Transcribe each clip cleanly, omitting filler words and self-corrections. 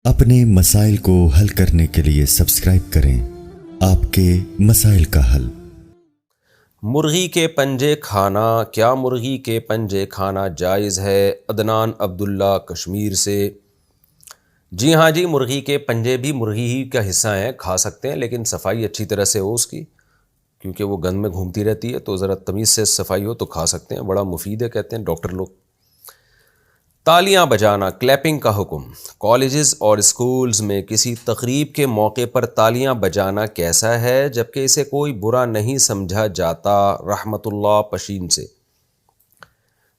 اپنے مسائل کو حل کرنے کے لیے سبسکرائب کریں آپ کے مسائل کا حل۔ مرغی کے پنجے کھانا، کیا مرغی کے پنجے کھانا جائز ہے؟ عدنان عبداللہ کشمیر سے۔ جی ہاں جی، مرغی کے پنجے بھی مرغی ہی کا حصہ ہیں، کھا سکتے ہیں، لیکن صفائی اچھی طرح سے ہو اس کی، کیونکہ وہ گند میں گھومتی رہتی ہے، تو ذرا تمیز سے صفائی ہو تو کھا سکتے ہیں، بڑا مفید ہے کہتے ہیں ڈاکٹر لوگ۔ تالیاں بجانا، کلیپنگ کا حکم۔ کالجز اور اسکولز میں کسی تقریب کے موقع پر تالیاں بجانا کیسا ہے جبکہ اسے کوئی برا نہیں سمجھا جاتا؟ رحمت اللہ پشین سے۔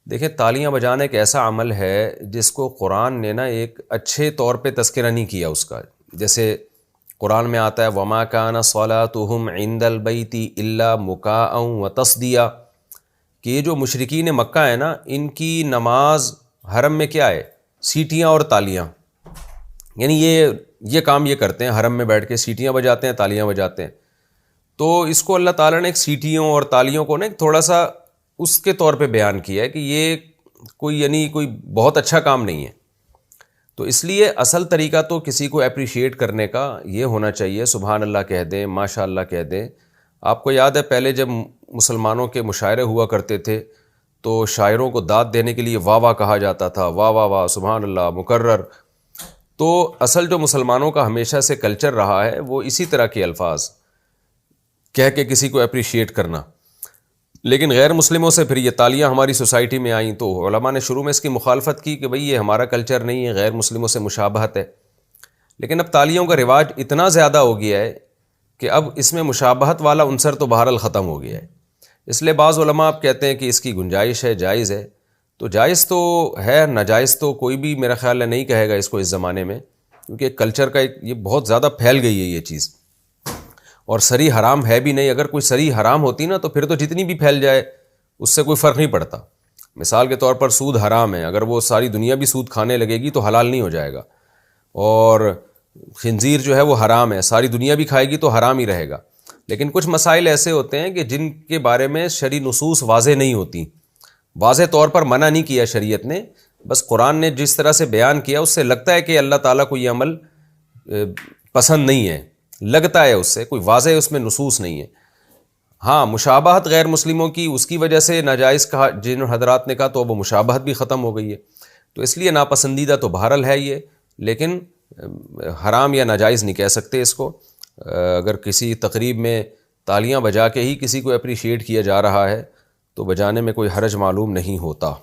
دیکھیں، تالیاں بجانا ایک ایسا عمل ہے جس کو قرآن نے ایک اچھے طور پہ تذکرہ نہیں کیا اس کا۔ جیسے قرآن میں آتا ہے وَمَا كَانَ صَلَاتُهُمْ عِنْدَ الْبَيْتِ إِلَّا مُكَاءً وَتَصْدِيًا، کہ یہ جو مشرکین مکہ ہیں ان کی نماز حرم میں کیا ہے؟ سیٹیاں اور تالیاں، یعنی یہ کام یہ کرتے ہیں، حرم میں بیٹھ کے سیٹیاں بجاتے ہیں، تالیاں بجاتے ہیں۔ تو اس کو اللہ تعالیٰ نے ایک سیٹیوں اور تالیوں کو ایک تھوڑا سا اس کے طور پہ بیان کیا ہے کہ یہ کوئی بہت اچھا کام نہیں ہے۔ تو اس لیے اصل طریقہ تو کسی کو اپریشیٹ کرنے کا یہ ہونا چاہیے، سبحان اللہ کہہ دیں، ماشاء اللہ کہہ دیں۔ آپ کو یاد ہے پہلے جب مسلمانوں کے مشاعرے ہوا کرتے تھے تو شاعروں کو داد دینے کے لیے واہ واہ کہا جاتا تھا، واہ واہ واہ، سبحان اللہ، مکرر۔ تو اصل جو مسلمانوں کا ہمیشہ سے کلچر رہا ہے وہ اسی طرح کے الفاظ کہہ کے کسی کو اپریشیٹ کرنا۔ لیکن غیر مسلموں سے پھر یہ تالیاں ہماری سوسائٹی میں آئیں تو علماء نے شروع میں اس کی مخالفت کی کہ بھئی یہ ہمارا کلچر نہیں ہے، غیر مسلموں سے مشابہت ہے۔ لیکن اب تالیوں کا رواج اتنا زیادہ ہو گیا ہے کہ اب اس میں مشابہت والا عنصر تو بہرحال ختم ہو گیا ہے۔ اس لیے بعض علماء اب کہتے ہیں کہ اس کی گنجائش ہے، جائز ہے۔ تو جائز تو ہے، ناجائز تو کوئی بھی میرا خیال ہے نہیں کہے گا اس کو اس زمانے میں، کیونکہ کلچر کا یہ بہت زیادہ پھیل گئی ہے یہ چیز، اور صریح حرام ہے بھی نہیں۔ اگر کوئی صریح حرام ہوتی تو پھر تو جتنی بھی پھیل جائے اس سے کوئی فرق نہیں پڑتا۔ مثال کے طور پر سود حرام ہے، اگر وہ ساری دنیا بھی سود کھانے لگے گی تو حلال نہیں ہو جائے گا، اور خنزیر جو ہے وہ حرام ہے، ساری دنیا بھی کھائے گی تو حرام ہی رہے گا۔ لیکن کچھ مسائل ایسے ہوتے ہیں کہ جن کے بارے میں شرعی نصوص واضح نہیں ہوتی، واضح طور پر منع نہیں کیا شریعت نے، بس قرآن نے جس طرح سے بیان کیا اس سے لگتا ہے کہ اللہ تعالیٰ کو یہ عمل پسند نہیں ہے، لگتا ہے اس سے، کوئی واضح اس میں نصوص نہیں ہے۔ ہاں، مشابہت غیر مسلموں کی اس کی وجہ سے ناجائز کہا جن حضرات نے کہا، تو وہ مشابہت بھی ختم ہو گئی ہے، تو اس لیے ناپسندیدہ تو بہرحال ہے یہ، لیکن حرام یا ناجائز نہیں کہہ سکتے اس کو۔ اگر کسی تقریب میں تالیاں بجا کے ہی کسی کو اپریشیٹ کیا جا رہا ہے تو بجانے میں کوئی حرج معلوم نہیں ہوتا۔